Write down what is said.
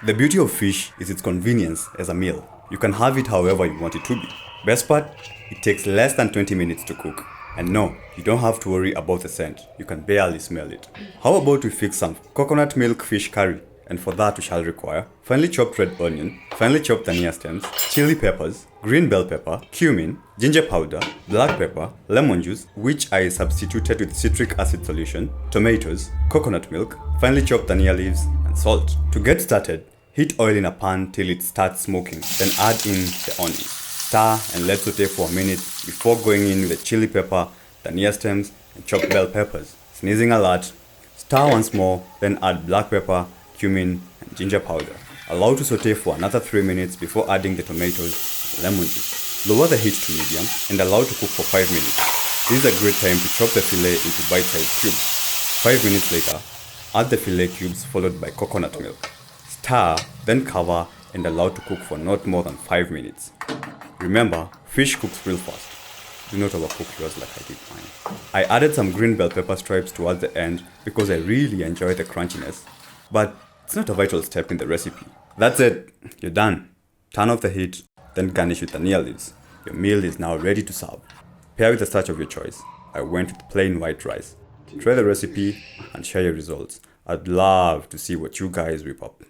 The beauty of fish is its convenience as a meal. You can have it however you want it to be. Best part, it takes less than 20 minutes to cook. And no, you don't have to worry about the scent. You can barely smell it. How about we fix some coconut milk fish curry? And for that we shall require finely chopped red onion, finely chopped dhania stems, chili peppers, green bell pepper, cumin, ginger powder, black pepper, lemon juice, which I substituted with citric acid solution, tomatoes, coconut milk, finely chopped dhania leaves, and salt. To get started, heat oil in a pan till it starts smoking, then add in the onions. Stir and let saute for a minute before going in with the chili pepper, dhania stems, and chopped bell peppers. Sneezing alert. Stir once more, then add black pepper, cumin, and ginger powder. Allow to saute for another 3 minutes before adding the tomatoes and lemon juice. Lower the heat to medium and allow to cook for 5 minutes. This is a great time to chop the fillet into bite-sized cubes. 5 minutes later, add the fillet cubes followed by coconut milk. Stir, then cover and allow to cook for not more than 5 minutes. Remember, fish cooks real fast. Do not overcook yours like I did mine. I added some green bell pepper stripes towards the end because I really enjoy the crunchiness, but it's not a vital step in the recipe. That's it, you're done. Turn off the heat, then garnish with dhania leaves. Your meal is now ready to serve. Pair with the starch of your choice. I went with plain white rice. Try the recipe and share your results. I'd love to see what you guys whip up.